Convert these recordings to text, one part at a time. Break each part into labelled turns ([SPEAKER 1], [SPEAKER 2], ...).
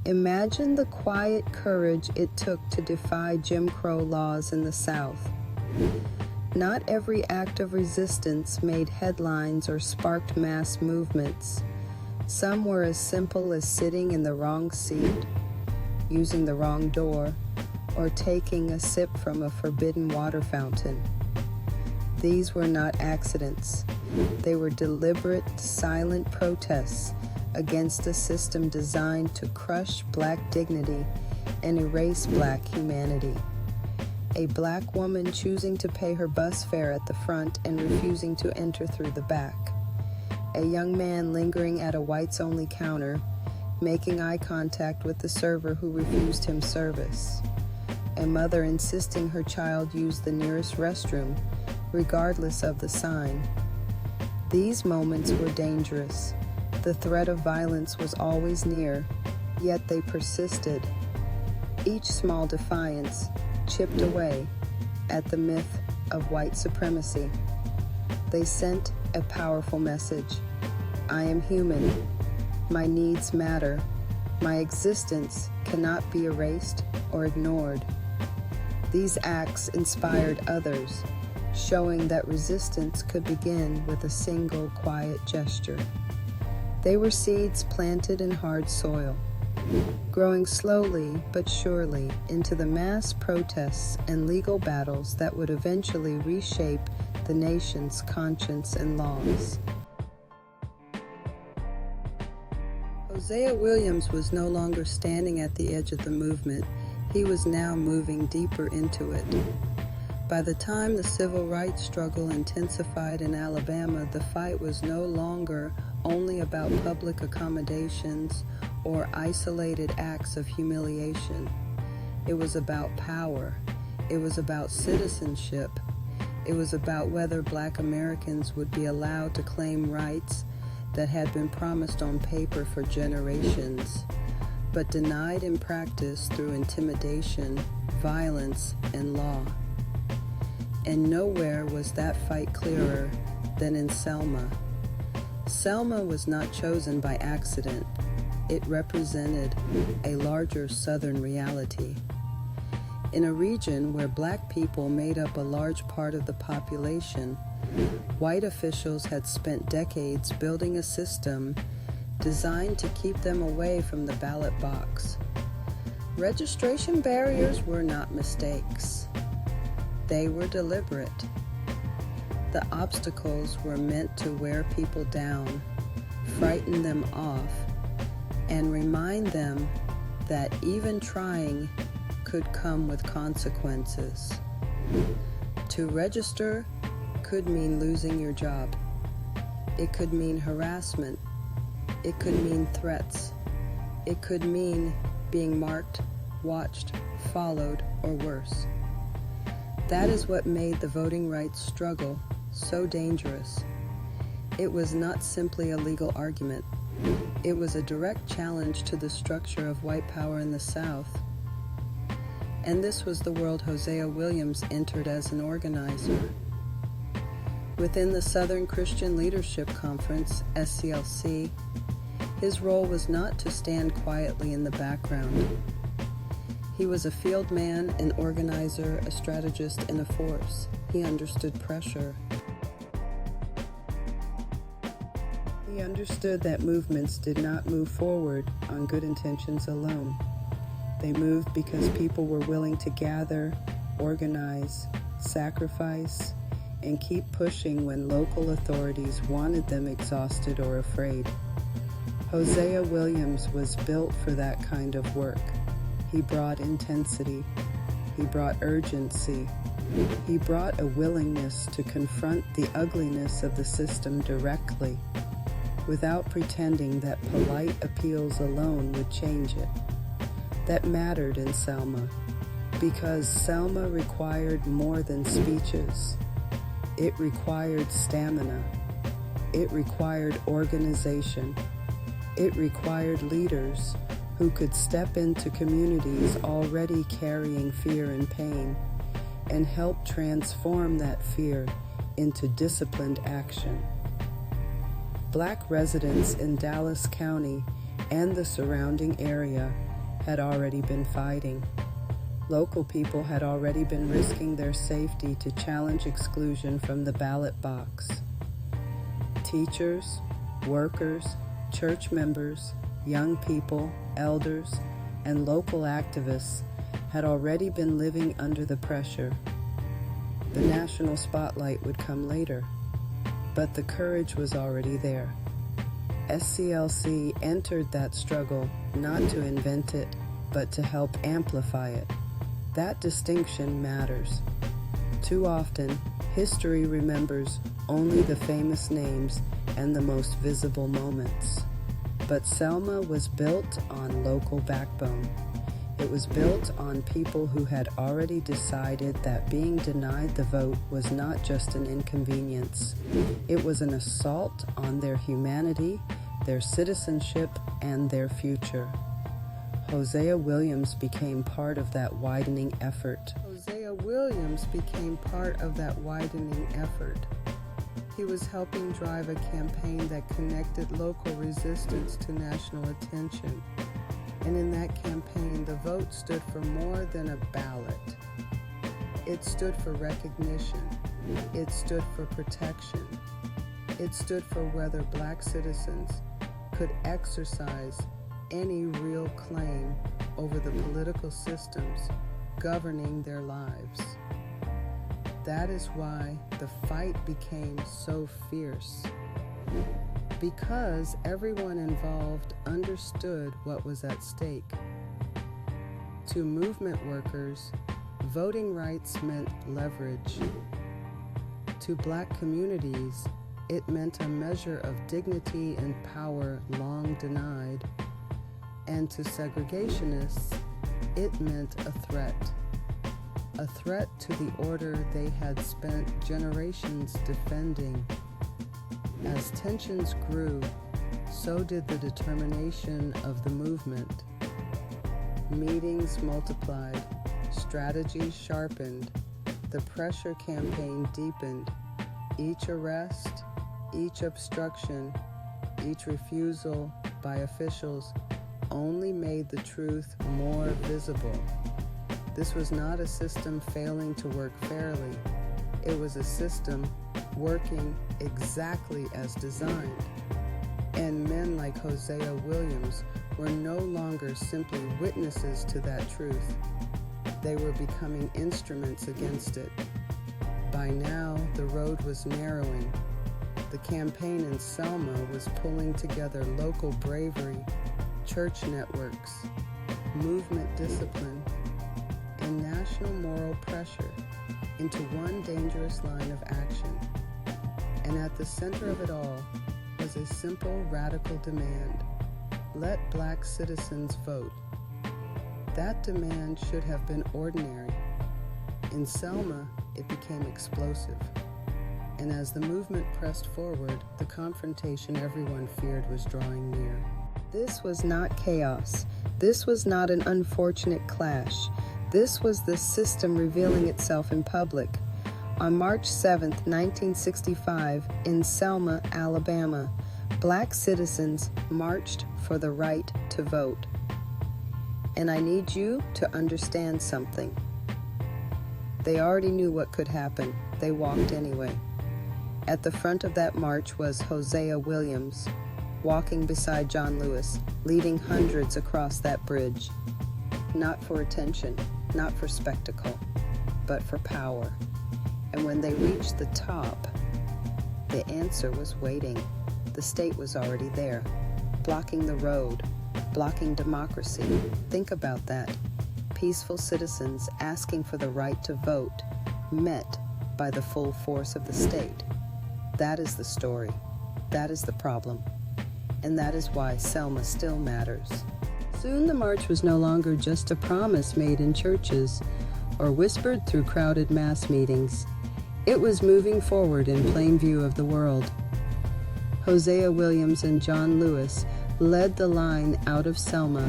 [SPEAKER 1] Imagine the quiet courage it took to defy Jim Crow laws in the South. Not every act of resistance made headlines or sparked mass movements. Some were as simple as sitting in the wrong seat, using the wrong door, or taking a sip from a forbidden water fountain. These were not accidents. They were deliberate, silent protests against a system designed to crush Black dignity and erase Black humanity. A Black woman choosing to pay her bus fare at the front and refusing to enter through the back. A young man lingering at a whites-only counter, making eye contact with the server who refused him service. A mother insisting her child use the nearest restroom, regardless of the sign. These moments were dangerous. The threat of violence was always near, yet they persisted. Each small defiance chipped away at the myth of white supremacy. They sent a powerful message. I am human. My needs matter. My existence cannot be erased or ignored. These acts inspired others, showing that resistance could begin with a single quiet gesture. They were seeds planted in hard soil, growing slowly but surely into the mass protests and legal battles that would eventually reshape the nation's conscience and laws. Hosea Williams was no longer standing at the edge of the movement. He was now moving deeper into it. By the time the civil rights struggle intensified in Alabama, the fight was no longer only about public accommodations or isolated acts of humiliation. It was about power. It was about citizenship. It was about whether Black Americans would be allowed to claim rights that had been promised on paper for generations, but denied in practice through intimidation, violence, and law. And nowhere was that fight clearer than in Selma. Selma was not chosen by accident. It represented a larger Southern reality. In a region where Black people made up a large part of the population, white officials had spent decades building a system designed to keep them away from the ballot box. Registration barriers were not mistakes. They were deliberate. The obstacles were meant to wear people down, frighten them off, and remind them that even trying could come with consequences. To register could mean losing your job. It could mean harassment. It could mean threats. It could mean being marked, watched, followed, or worse. That is what made the voting rights struggle so dangerous. It was not simply a legal argument. It was a direct challenge to the structure of white power in the South. And this was the world Hosea Williams entered as an organizer. Within the Southern Christian Leadership Conference, SCLC, his role was not to stand quietly in the background. He was a field man, an organizer, a strategist, and a force. He understood pressure. He understood that movements did not move forward on good intentions alone. They moved because people were willing to gather, organize, sacrifice, and keep pushing when local authorities wanted them exhausted or afraid. Hosea Williams was built for that kind of work. He brought intensity. He brought urgency. He brought a willingness to confront the ugliness of the system directly, without pretending that polite appeals alone would change it. That mattered in Selma, because Selma required more than speeches. It required stamina. It required organization. It required leaders who could step into communities already carrying fear and pain and help transform that fear into disciplined action. Black residents in Dallas County and the surrounding area had already been fighting. Local people had already been risking their safety to challenge exclusion from the ballot box. Teachers, workers, church members, young people, elders, and local activists had already been living under the pressure. The national spotlight would come later, but the courage was already there. SCLC entered that struggle not to invent it, but to help amplify it. That distinction matters. Too often, history remembers only the famous names and the most visible moments. But Selma was built on local backbone. It was built on people who had already decided that being denied the vote was not just an inconvenience. It was an assault on their humanity, their citizenship, and their future. Hosea Williams became part of that widening effort. He was helping drive a campaign that connected local resistance to national attention. And in that campaign, the vote stood for more than a ballot. It stood for recognition. It stood for protection. It stood for whether Black citizens could exercise any real claim over the political systems governing their lives. That is why the fight became so fierce, because everyone involved understood what was at stake. To movement workers, voting rights meant leverage. To Black communities, it meant a measure of dignity and power long denied. And to segregationists, it meant a threat to the order they had spent generations defending. As tensions grew, so did the determination of the movement. Meetings multiplied, strategies sharpened, the pressure campaign deepened. Each arrest, each obstruction, each refusal by officials only made the truth more visible. This was not a system failing to work fairly. It was a system working exactly as designed. And men like Hosea Williams were no longer simply witnesses to that truth. They were becoming instruments against it. By now, the road was narrowing. The campaign in Selma was pulling together local bravery, church networks, movement discipline, and national moral pressure into one dangerous line of action. And at the center of it all was a simple, radical demand: let Black citizens vote. That demand should have been ordinary. In Selma, it became explosive. And as the movement pressed forward, the confrontation everyone feared was drawing near. This was not chaos. This was not an unfortunate clash. This was the system revealing itself in public. On March 7, 1965, in Selma, Alabama, Black citizens marched for the right to vote. And I need you to understand something. They already knew what could happen. They walked anyway. At the front of that march was Hosea Williams, walking beside John Lewis, leading hundreds across that bridge. Not for attention, not for spectacle, but for power. And when they reached the top, the answer was waiting. The state was already there, blocking the road, blocking democracy. Think about that. Peaceful citizens asking for the right to vote, met by the full force of the state. That is the story. That is the problem. And that is why Selma still matters. Soon the march was no longer just a promise made in churches or whispered through crowded mass meetings. It was moving forward in plain view of the world. Hosea Williams and John Lewis led the line out of Selma,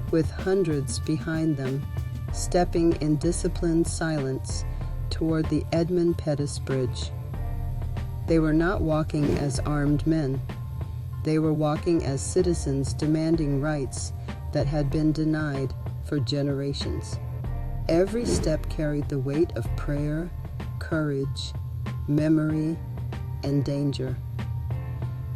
[SPEAKER 1] with hundreds behind them, stepping in disciplined silence toward the Edmund Pettus Bridge. They were not walking as armed men. They were walking as citizens demanding rights that had been denied for generations. Every step carried the weight of prayer, courage, memory, and danger.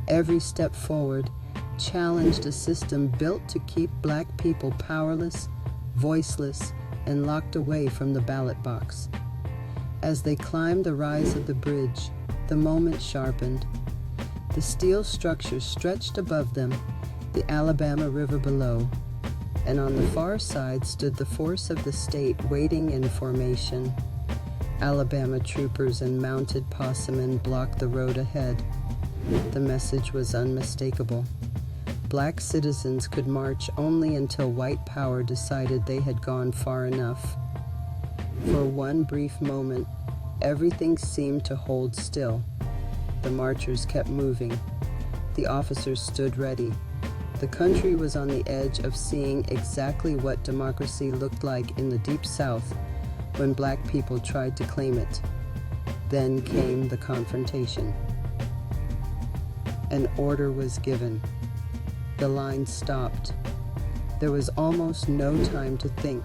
[SPEAKER 1] Every step forward challenged a system built to keep Black people powerless, voiceless, and locked away from the ballot box. As they climbed the rise of the bridge, the moment sharpened. The steel structure stretched above them, the Alabama River below, and on the far side stood the force of the state waiting in formation. Alabama troopers and mounted possemen blocked the road ahead. The message was unmistakable. Black citizens could march only until white power decided they had gone far enough. For one brief moment, everything seemed to hold still. The marchers kept moving. The officers stood ready. The country was on the edge of seeing exactly what democracy looked like in the Deep South when Black people tried to claim it. Then came the confrontation. An order was given. The line stopped. There was almost no time to think,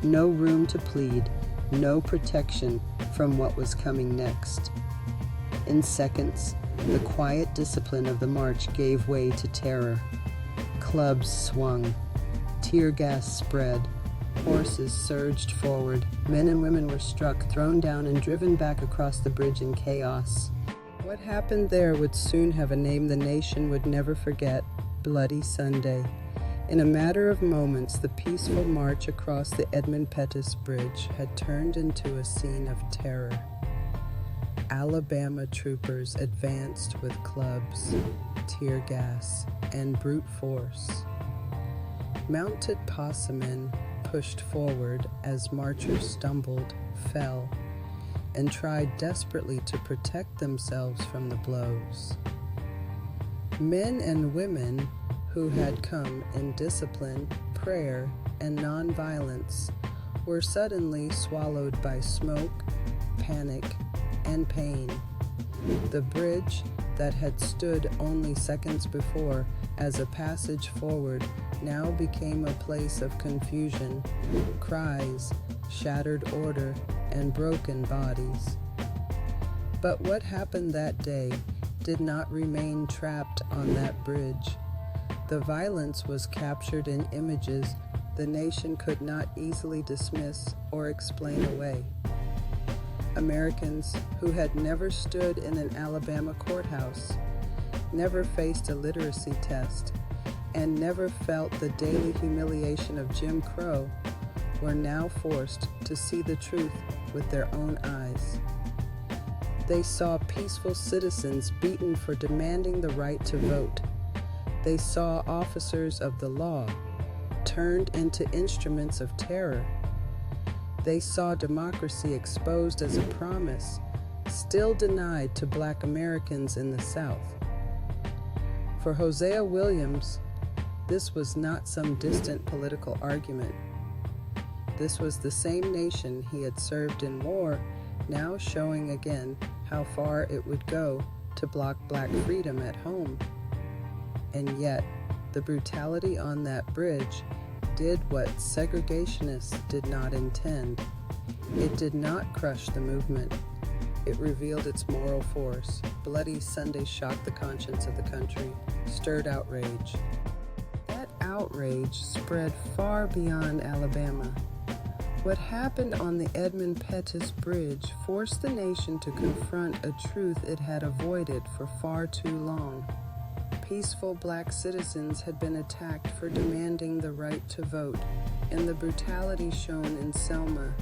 [SPEAKER 1] no room to plead, no protection from what was coming next. In seconds, the quiet discipline of the march gave way to terror. Clubs swung, tear gas spread, horses surged forward, men and women were struck, thrown down, and driven back across the bridge in chaos. What happened there would soon have a name the nation would never forget: Bloody Sunday. In a matter of moments, the peaceful march across the Edmund Pettus Bridge had turned into a scene of terror. Alabama troopers advanced with clubs, tear gas, and brute force. Mounted possemen pushed forward as marchers stumbled, fell, and tried desperately to protect themselves from the blows. Men and women who had come in discipline, prayer, and nonviolence were suddenly swallowed by smoke, panic, and pain. The bridge that had stood only seconds before as a passage forward now became a place of confusion, cries, shattered order, and broken bodies. But what happened that day did not remain trapped on that bridge. The violence was captured in images the nation could not easily dismiss or explain away. Americans who had never stood in an Alabama courthouse, never faced a literacy test, and never felt the daily humiliation of Jim Crow were now forced to see the truth with their own eyes. They saw peaceful citizens beaten for demanding the right to vote. They saw officers of the law turned into instruments of terror. They saw democracy exposed as a promise, still denied to Black Americans in the South. For Hosea Williams, this was not some distant political argument. This was the same nation he had served in war, now showing again how far it would go to block Black freedom at home. And yet, the brutality on that bridge did what segregationists did not intend. It did not crush the movement. It revealed its moral force. Bloody Sunday shocked the conscience of the country, stirred outrage. That outrage spread far beyond Alabama. What happened on the Edmund Pettus Bridge forced the nation to confront a truth it had avoided for far too long. Peaceful Black citizens had been attacked for demanding the right to vote, and the brutality shown in Selma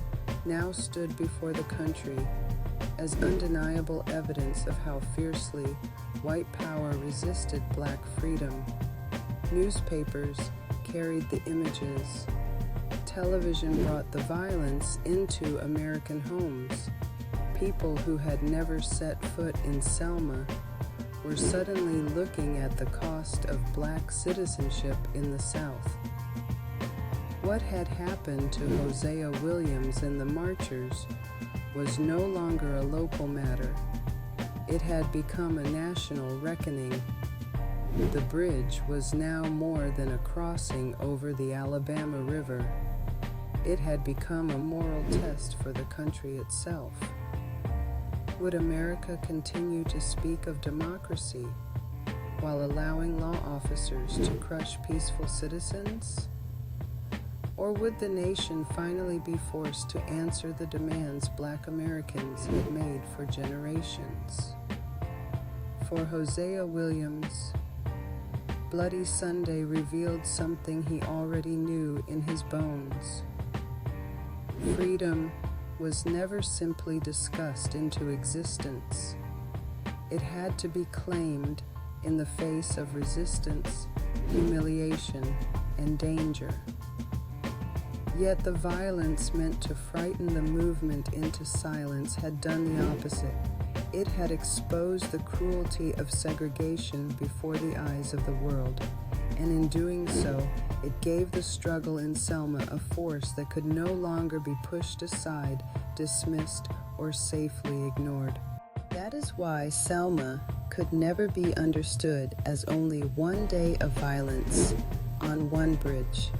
[SPEAKER 1] now stood before the country as undeniable evidence of how fiercely white power resisted Black freedom. Newspapers carried the images. Television brought the violence into American homes. People who had never set foot in Selma were suddenly looking at the cost of Black citizenship in the South. What had happened to Hosea Williams and the marchers was no longer a local matter. It had become a national reckoning. The bridge was now more than a crossing over the Alabama River. It had become a moral test for the country itself. Would America continue to speak of democracy while allowing law officers to crush peaceful citizens? Or would the nation finally be forced to answer the demands Black Americans had made for generations? For Hosea Williams, Bloody Sunday revealed something he already knew in his bones. Freedom was never simply discussed into existence. It had to be claimed in the face of resistance, humiliation, and danger. Yet the violence meant to frighten the movement into silence had done the opposite. It had exposed the cruelty of segregation before the eyes of the world, and in doing so, it gave the struggle in Selma a force that could no longer be pushed aside, dismissed, or safely ignored. That is why Selma could never be understood as only one day of violence on one bridge.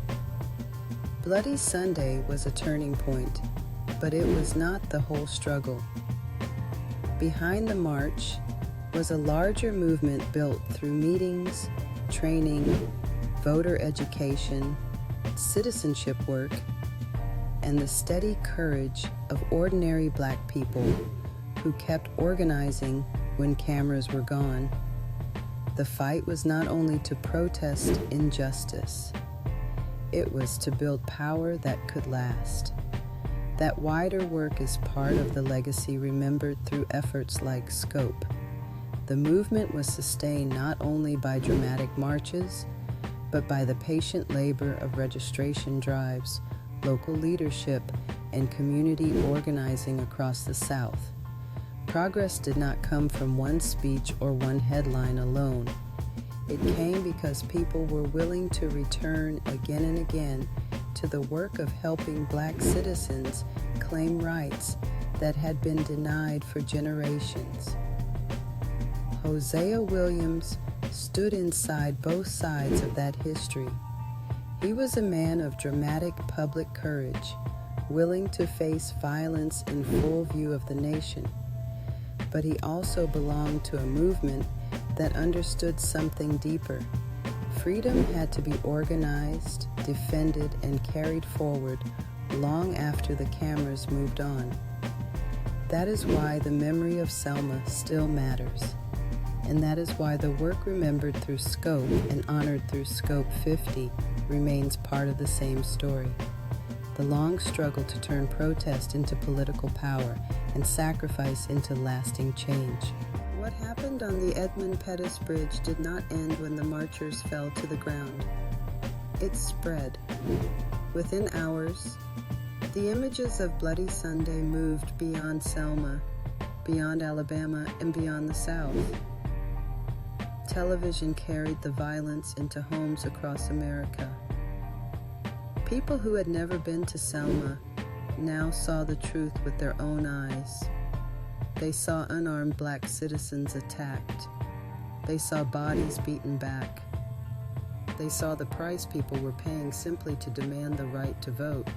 [SPEAKER 1] Bloody Sunday was a turning point, but it was not the whole struggle. Behind the march was a larger movement built through meetings, training, voter education, citizenship work, and the steady courage of ordinary Black people who kept organizing when cameras were gone. The fight was not only to protest injustice, it was to build power that could last. That wider work is part of the legacy remembered through efforts like Scope. The movement was sustained not only by dramatic marches, but by the patient labor of registration drives, local leadership, and community organizing across the South. Progress did not come from one speech or one headline alone. It came because people were willing to return again and again to the work of helping Black citizens claim rights that had been denied for generations. Hosea Williams stood inside both sides of that history. He was a man of dramatic public courage, willing to face violence in full view of the nation. But he also belonged to a movement that understood something deeper. Freedom had to be organized, defended, and carried forward long after the cameras moved on. That is why the memory of Selma still matters. And that is why the work remembered through Scope and honored through Scope 50 remains part of the same story. The long struggle to turn protest into political power and sacrifice into lasting change. What happened on the Edmund Pettus Bridge did not end when the marchers fell to the ground. It spread. Within hours, the images of Bloody Sunday moved beyond Selma, beyond Alabama, and beyond the South. Television carried the violence into homes across America. People who had never been to Selma now saw the truth with their own eyes. They saw unarmed Black citizens attacked. They saw bodies beaten back. They saw the price people were paying simply to demand the right to vote.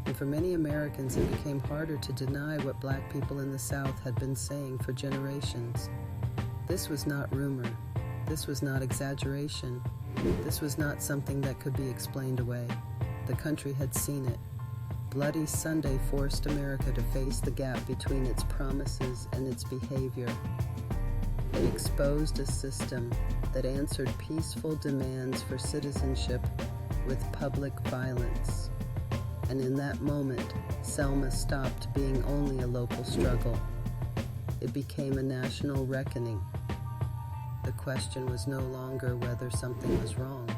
[SPEAKER 1] And for many Americans, it became harder to deny what Black people in the South had been saying for generations. This was not rumor. This was not exaggeration. This was not something that could be explained away. The country had seen it. Bloody Sunday forced America to face the gap between its promises and its behavior. It exposed a system that answered peaceful demands for citizenship with public violence. And in that moment, Selma stopped being only a local struggle. It became a national reckoning. The question was no longer whether something was wrong.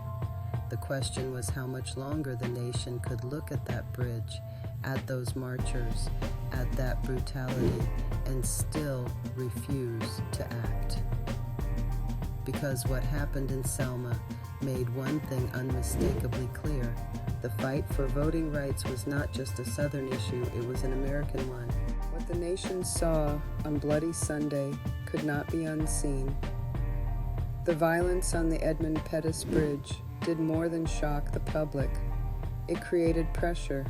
[SPEAKER 1] The question was how much longer the nation could look at that bridge, at those marchers, at that brutality, and still refuse to act. Because what happened in Selma made one thing unmistakably clear. The fight for voting rights was not just a Southern issue, it was an American one. What the nation saw on Bloody Sunday could not be unseen. The violence on the Edmund Pettus Bridge did more than shock the public. It created pressure.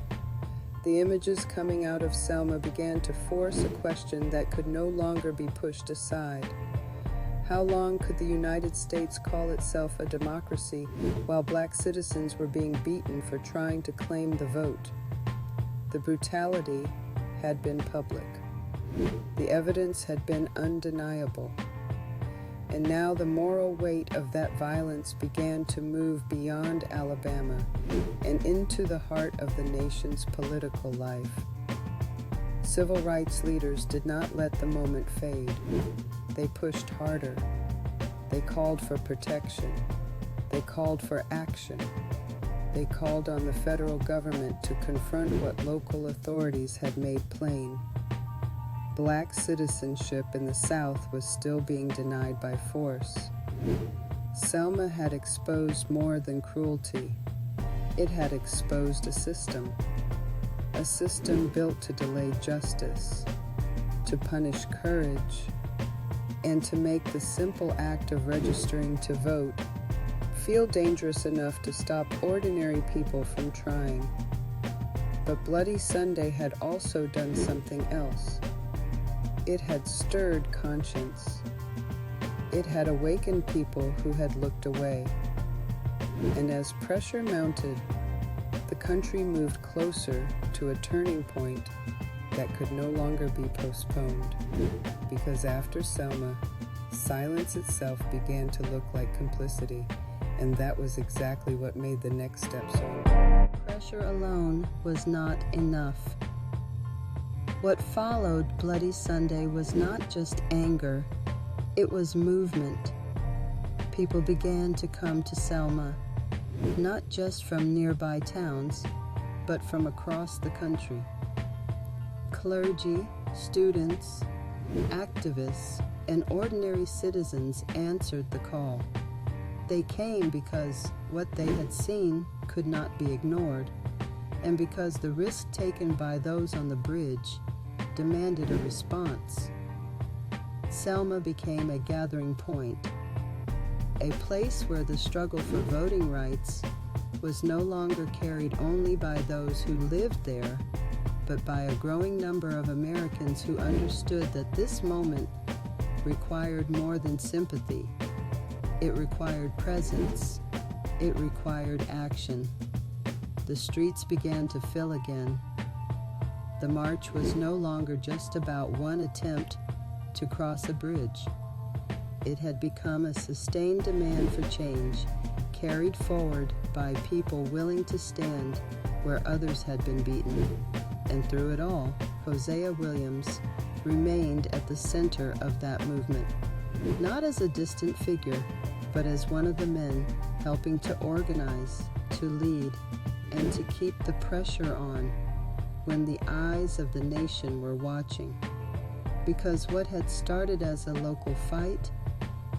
[SPEAKER 1] The images coming out of Selma began to force a question that could no longer be pushed aside. How long could the United States call itself a democracy while black citizens were being beaten for trying to claim the vote? The brutality had been public. The evidence had been undeniable. And now the moral weight of that violence began to move beyond Alabama and into the heart of the nation's political life. Civil rights leaders did not let the moment fade. They pushed harder. They called for protection. They called for action. They called on the federal government to confront what local authorities had made plain. Black citizenship in the South was still being denied by force. Selma had exposed more than cruelty. It had exposed a system built to delay justice, to punish courage, and to make the simple act of registering to vote feel dangerous enough to stop ordinary people from trying. But Bloody Sunday had also done something else. It had stirred conscience. It had awakened people who had looked away. And as pressure mounted, the country moved closer to a turning point that could no longer be postponed. Because after Selma, silence itself began to look like complicity, and that was exactly what made the next step so important. Pressure alone was not enough. What followed Bloody Sunday was not just anger, it was movement. People began to come to Selma, not just from nearby towns, but from across the country. Clergy, students, activists, and ordinary citizens answered the call. They came because what they had seen could not be ignored, and because the risk taken by those on the bridge demanded a response. Selma became a gathering point, a place where the struggle for voting rights was no longer carried only by those who lived there, but by a growing number of Americans who understood that this moment required more than sympathy. It required presence. It required action. The streets began to fill again. The march was no longer just about one attempt to cross a bridge. It had become a sustained demand for change, carried forward by people willing to stand where others had been beaten. And through it all, Hosea Williams remained at the center of that movement, not as a distant figure, but as one of the men helping to organize, to lead, and to keep the pressure on when the eyes of the nation were watching. Because what had started as a local fight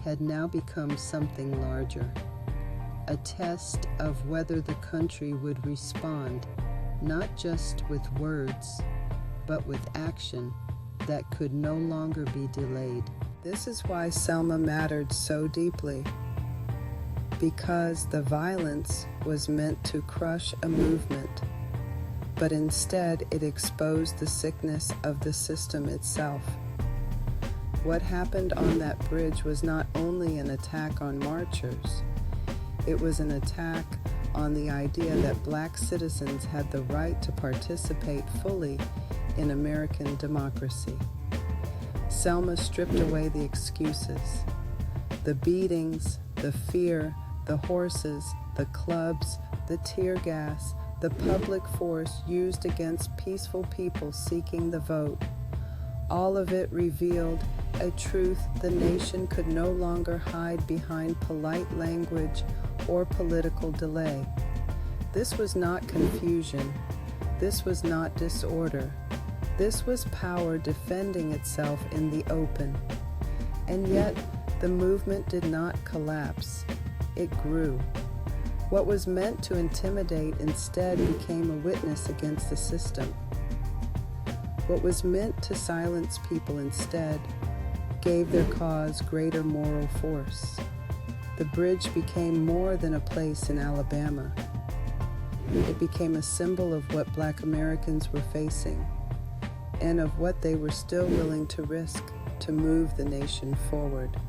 [SPEAKER 1] had now become something larger, a test of whether the country would respond, not just with words, but with action that could no longer be delayed. This is why Selma mattered so deeply, because the violence was meant to crush a movement, but instead it exposed the sickness of the system itself. What happened on that bridge was not only an attack on marchers, it was an attack on the idea that black citizens had the right to participate fully in American democracy. Selma stripped away the excuses, the beatings, the fear, the horses, the clubs, the tear gas, the public force used against peaceful people seeking the vote. All of it revealed a truth the nation could no longer hide behind polite language or political delay. This was not confusion. This was not disorder. This was power defending itself in the open. And yet, the movement did not collapse. It grew. What was meant to intimidate instead became a witness against the system. What was meant to silence people instead gave their cause greater moral force. The bridge became more than a place in Alabama. It became a symbol of what Black Americans were facing and of what they were still willing to risk to move the nation forward.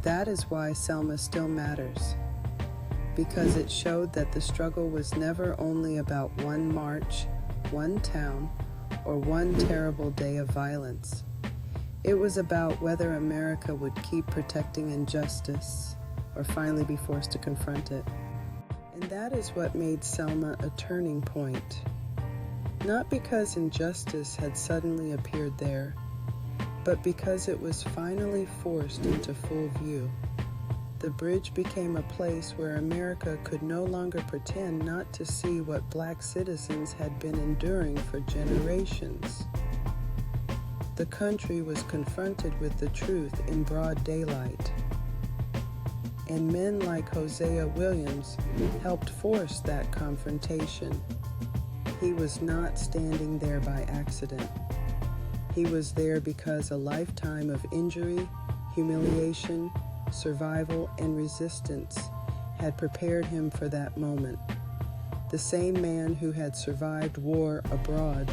[SPEAKER 1] That is why Selma still matters, because it showed that the struggle was never only about one march, one town, or one terrible day of violence. It was about whether America would keep protecting injustice or finally be forced to confront it. And that is what made Selma a turning point. Not because injustice had suddenly appeared there, but because it was finally forced into full view. The bridge became a place where America could no longer pretend not to see what Black citizens had been enduring for generations. The country was confronted with the truth in broad daylight. And men like Hosea Williams helped force that confrontation. He was not standing there by accident. He was there because a lifetime of injury, humiliation, survival, and resistance had prepared him for that moment. The same man who had survived war abroad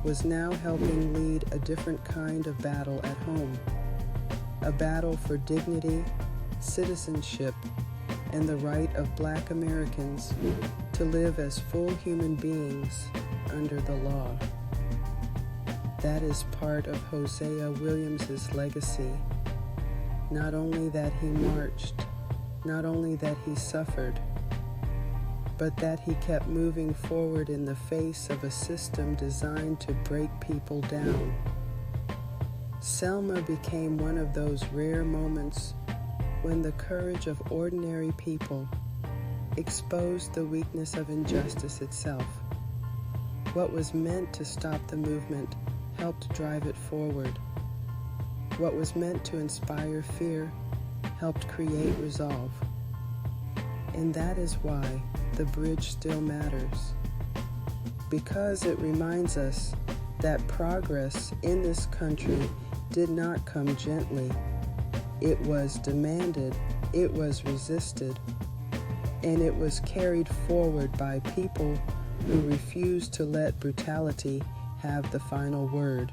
[SPEAKER 1] was now helping lead a different kind of battle at home. A battle for dignity, citizenship, and the right of Black Americans to live as full human beings under the law. That is part of Hosea Williams's legacy. Not only that he marched, not only that he suffered, but that he kept moving forward in the face of a system designed to break people down. Selma became one of those rare moments when the courage of ordinary people exposed the weakness of injustice itself. What was meant to stop the movement helped drive it forward. What was meant to inspire fear helped create resolve. And that is why the bridge still matters. Because it reminds us that progress in this country did not come gently. It was demanded, it was resisted, and it was carried forward by people who refused to let brutality have the final word.